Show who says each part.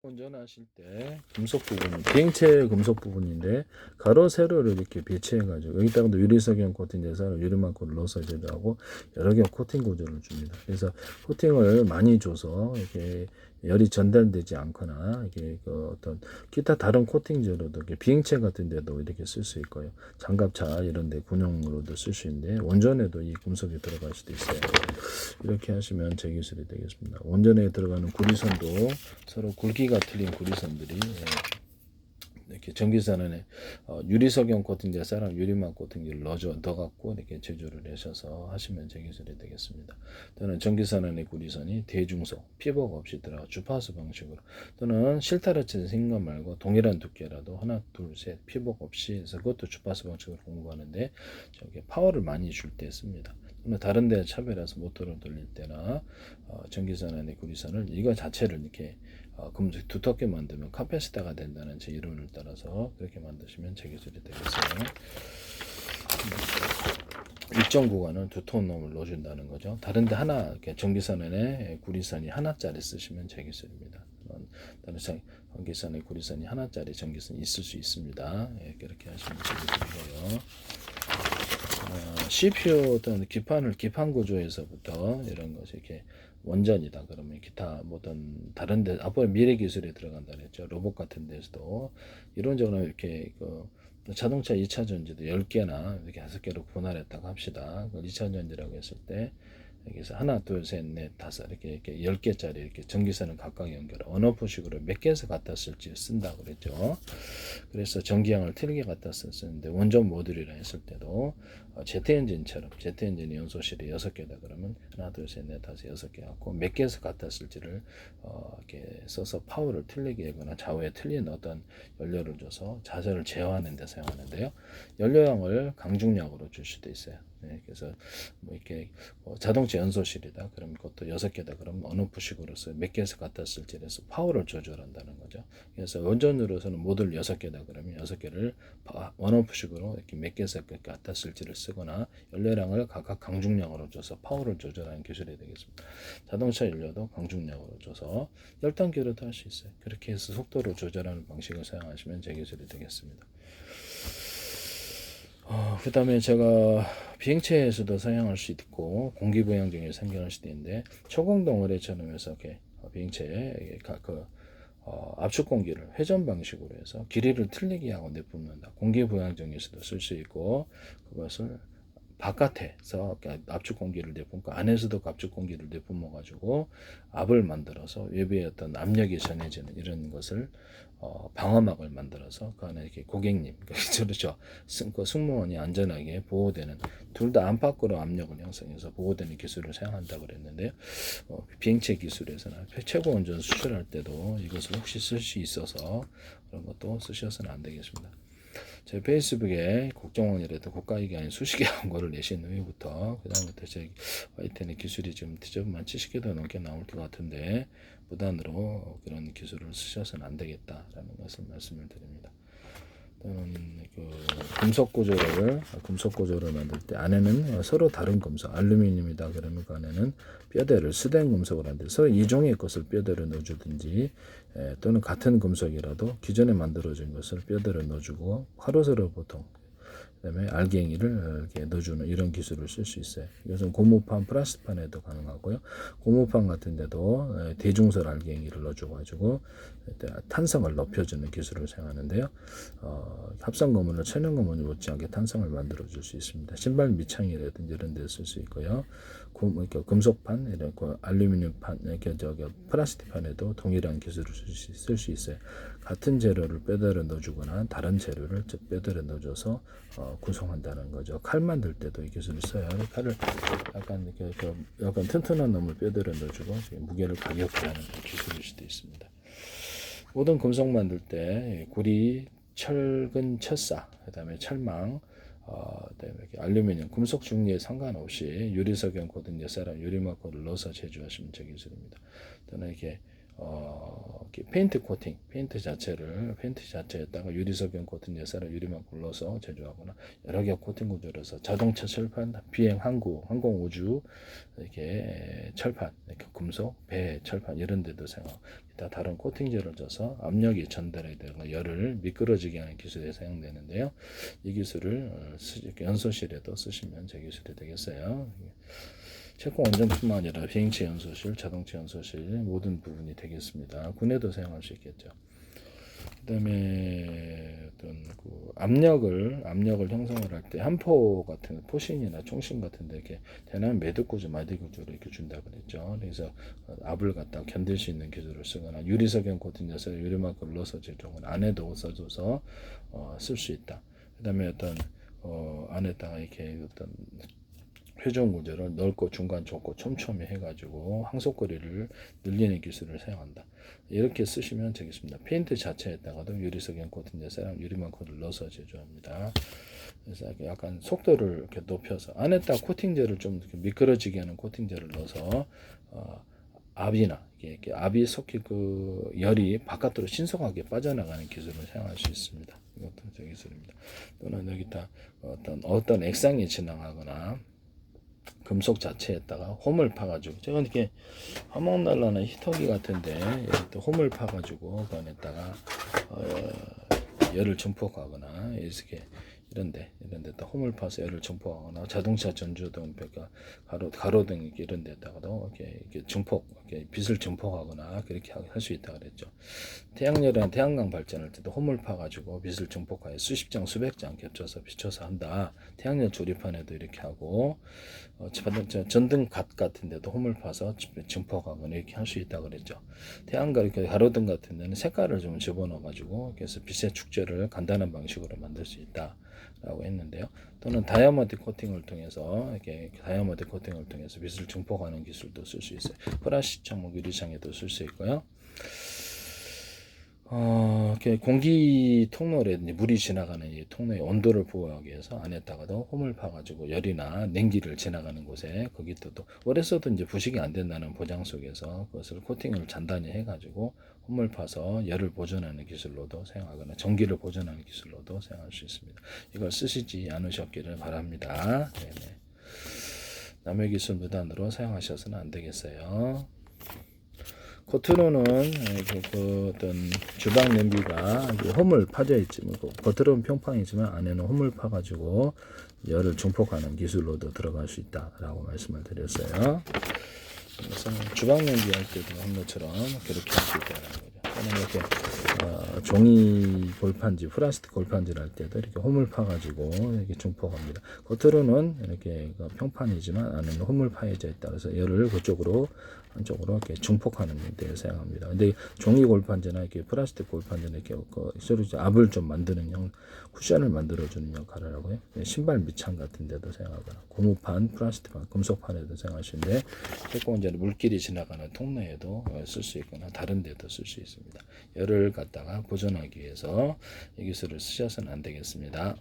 Speaker 1: 운전하실 때 금속 부분, 비행체 금속 부분인데 가로 세로를 이렇게 배치해 가지고 여기다가 유리석용 코팅 돼서 유리막고를 넣어서 제조하고 여러 개 코팅 구조를 줍니다. 그래서 코팅을 많이 줘서 이렇게 열이 전달되지 않거나 이게 그 어떤 기타 다른 코팅제로도 이렇게 비행체 같은 데도 이렇게 쓸 수 있고요. 장갑차 이런 데 군용으로도 쓸 수 있는데 원전에도 이 금속이 들어갈 수도 있어요. 이렇게 하시면 제 기술이 되겠습니다. 원전에 들어가는 구리선도 서로 굵기가 틀린 구리선들이 이렇게 전기선에 유리석용 코팅제 사람 유리막 코팅제를 넣어갖고 이렇게 제조를 하셔서 하시면 제 기술이 되겠습니다. 또는 전기선의 구리선이 대중속 피복 없이 들어가 주파수 방식으로 또는 실타래처럼 생긴 것 말고 동일한 두께라도 하나 둘 셋 피복 없이 해서 그것도 주파수 방식으로 공부하는데 저게 파워를 많이 줄 때 씁니다. 다른 데 차별해서 모터를 돌릴 때나 전기선의 구리선을 이거 자체를 이렇게 금속 두텁게 만들면 카페시타가 된다는 제 이론을 따라서 그렇게 만드시면 제 기술이 되겠어요. 일정 구간은 두터운 놈을 넣어준다는 거죠. 다른데 하나 이렇게 전기선에 구리선이 하나짜리 쓰시면 제 기술입니다. 다른 전기선에 구리선이 하나짜리 전기선이 있을 수 있습니다. 예, 그렇게 하시면 제 기술이고요. CPU 어떤 기판 구조에서부터 이런 것이 이렇게 원전이다 그러면 기타 뭐든 다른데 앞으로 미래 기술이 들어간다 그랬죠. 로봇 같은 데서도 이론적으로 이렇게 그 자동차 2차 전지도 10개나 이렇게 5개로 분할했다고 합시다. 2차 전지라고 했을 때 여기서 하나, 둘, 셋, 넷, 다섯 이렇게 10개짜리 이렇게 전기선을 각각 연결 언어포식으로 몇 개에서 갖다 쓸지 쓴다고 그랬죠. 그래서 전기양을 틀리게 갖다 쓰는데 원전 모듈이라 했을 때도 제트엔진처럼 제트엔진의 연소실이 6개다 그러면 하나, 둘, 셋, 넷, 다섯, 6개 갖고 몇 개에서 갖다 쓸지를 이렇게 써서 파워를 틀리게 하거나 좌우에 틀린 어떤 연료를 줘서 자재를 제어하는 데 사용하는데요. 연료양을 강중량으로 줄 수도 있어요. 네, 그래서 뭐 이렇게 자동차 연소실이다. 그럼 그것도 6개다. 그러면 어느 부식으로서 몇 개에서 갖다 쓸지에서 파워를 조절한다는 거죠. 그래서 원전으로서는 모듈 6개다. 그러면 6개를 원오프식으로 이렇게 몇 개에서 갖다 쓸지를 쓰거나 연료량을 각각 강중량으로 줘서 파워를 조절하는 기술이 되겠습니다. 자동차 연료도 강중량으로 줘서 열단기로도 할 수 있어요. 그렇게 해서 속도를 조절하는 방식을 사용하시면 제 기술이 되겠습니다. 그 다음에 제가 비행체에서도 사용할 수 있고 공기부양 중에 사용할 수도 있는데 초공동어뢰처럼 해서 이렇게 비행체에 압축 공기를 회전 방식으로 해서 길이를 틀리게 하고 내뿜는다. 공기부양 중에서도 쓸 수 있고 그것을 바깥에서 압축 공기를 내뿜고 안에서도 압축 공기를 내뿜어 가지고 압을 만들어서 외부에 어떤 압력이 전해지는 이런 것을 방어막을 만들어서 그 안에 이렇게 고객님 그렇죠 그 승무원이 안전하게 보호되는 둘 다 안팎으로 압력을 형성해서 보호되는 기술을 사용한다고 그랬는데요. 비행체 기술에서는 최고 운전 수출할 때도 이것을 혹시 쓸 수 있어서 그런 것도 쓰셔서는 안 되겠습니다. 제 페이스북에 국정원이라도 국가이기 아닌 수십 개 광고를 내신 후부터 그 다음부터 제 화이트의 기술이 지금 지점만 70개도 넘게 나올 것 같은데 무단으로 그런 기술을 쓰셔서는 안 되겠다라는 것을 말씀을 드립니다. 또는 금속 구조를 만들 때 안에는 서로 다른 금속 알루미늄이다 그러면 그 안에는 뼈대를 스된 금속을 하는데 서로 이종의 것을 뼈대를 넣어주든지 또는 같은 금속이라도 기존에 만들어진 것을 뼈대를 넣어주고 화로쇠를 보통 그다음에 알갱이를 이렇게 넣어주는 이런 기술을 쓸 수 있어요. 이것은 고무판, 플라스틱판에도 가능하고요. 고무판 같은 데도 대중설 알갱이를 넣어줘가지고 탄성을 높여주는 기술을 사용하는데요. 합성 고무는 천연 고무를 못지않게 탄성을 만들어줄 수 있습니다. 신발 밑창이라든지 이런 데 쓸 수 있고요. 금속판, 이런 알루미늄판, 이렇게 플라스틱판에도 동일한 기술을 쓸 수 있어요. 같은 재료를 뼈대를 넣어주거나 다른 재료를 뼈대를 넣어줘서 구성한다는 거죠. 칼 만들 때도 이 기술을 써요. 칼을 약간 튼튼한 놈을 뼈대를 넣어주고 무게를 가볍게 하는 기술일 수도 있습니다. 모든 금속 만들 때 구리, 철근, 철사, 그다음에 철망, 그다음에 알루미늄, 금속 종류에 상관없이 유리석용 코든 예사람 유리막고를 넣어서 제조하시면 제 기술입니다. 또는 이렇게 페인트 코팅, 페인트 자체에다가 유리석용 코팅 예사람 유리막고를 넣어서 제조하거나 여러 개 코팅 구조를 해서 자동차 철판, 비행, 항공 우주 이렇게 철판, 이렇게 금속, 배 철판 이런 데도 사용하고 있다. 다른 코팅제를 줘서 압력이 전달이 되고 열을 미끄러지게 하는 기술에 사용되는데요. 이 기술을 연소실에도 쓰시면 제 기술이 되겠어요. 채권 원전뿐만 아니라 비행체 연소실, 자동차 연소실 모든 부분이 되겠습니다. 군에도 사용할 수 있겠죠. 그다음에 어떤 그 압력을 형성을 할 때 함포 같은 포신이나 총신 같은데 이렇게 대나무 매듭구조 마디구조로 이렇게 준다 그랬죠. 그래서 압을 갖다 견딜 수 있는 기술을 쓰거나 유리석연 코팅돼서 유리막을 넣어서 제종을 안에도 써줘서 쓸 수 있다. 그다음에 어떤 안에다가 이렇게 어떤 회전 구조를 넓고 중간 좁고 촘촘히 해가지고 항속거리를 늘리는 기술을 사용한다. 이렇게 쓰시면 되겠습니다. 페인트 자체에다가도 유리석연 코팅제랑 유리만코를 넣어서 제조합니다. 그래서 약간 속도를 이렇게 높여서 안에다 코팅제를 좀 미끄러지게 하는 코팅제를 넣어서 압이나 이렇게 압이 섞이 그 열이 바깥으로 신속하게 빠져나가는 기술을 사용할 수 있습니다. 이것도 저 기술입니다. 또는 여기다 어떤 액상이 지나가거나 금속 자체에다가 홈을 파가지고 제가 이렇게 화목난로나 히터기 같은데 이렇게 홈을 파가지고 그 안에다가 열을 증폭하거나 이렇게 이런데 또 홈을 파서 열을 증폭하거나 자동차 전조등 가로등 이런 데다가도 이렇게 증폭 이렇게 빛을 증폭하거나 그렇게 할 수 있다 그랬죠. 태양열이나 태양광 발전할 때도 홈을 파가지고 빛을 증폭하여 수십 장 수백 장 겹쳐서 비춰서 한다. 태양열 조립판에도 이렇게 하고 전등 갓 같은 데도 홈을 파서 증폭하거나 이렇게 할 수 있다 그랬죠. 태양광 이렇게 가로등 같은 데는 색깔을 좀 집어넣어 가지고 그래서 빛의 축제를 간단한 방식으로 만들 수 있다. 라고 했는데요. 또는 다이아몬드 코팅을 통해서 이렇게 다이아몬드 코팅을 통해서 빛을 증폭하는 기술도 쓸 수 있어요. 플라스틱 창문 유리창에도 쓸 수 있고요. 공기 통로에 물이 지나가는 이 통로의 온도를 보호하기 위해서 안에다가도 홈을 파가지고 열이나 냉기를 지나가는 곳에 거기도 오래써도 이제 부식이 안 된다는 보장 속에서 그것을 코팅을 단단히 해가지고 홈을 파서 열을 보존하는 기술로도 사용하거나 전기를 보존하는 기술로도 사용할 수 있습니다. 이걸 쓰시지 않으셨기를 바랍니다. 네네. 남의 기술 무단으로 사용하셔서는 안 되겠어요. 겉으로는 어떤 주방 냄비가 홈을 파져 있지만 겉으로는 평판이지만 안에는 홈을 파가지고 열을 증폭하는 기술로도 들어갈 수 있다라고 말씀을 드렸어요. 그래서 주방 냄비 할 때도 한 것처럼 그렇게 할 수 있다는 거죠. 또는 이렇게 종이 골판지, 플라스틱 골판지를 할 때도 이렇게 홈을 파가지고 이렇게 증폭합니다. 겉으로는 이렇게 평판이지만 안에는 홈을 파여져 있다. 그래서 열을 그쪽으로 한쪽으로 이렇게 증폭하는 데 사용합니다. 근데 종이 골판지나 이렇게 플라스틱 골판지는 이렇게 서로 압을 좀 만드는 쿠션을 만들어주는 역할을 하고요. 신발 밑창 같은 데도 사용하거나 고무판, 플라스틱판, 금속판에도 사용할 수 있는데 채권자는 물길이 지나가는 통로에도 쓸 수 있거나 다른 데도 쓸 수 있습니다. 열을 갖다가 보존하기 위해서 이 기술을 쓰셔서는 안 되겠습니다.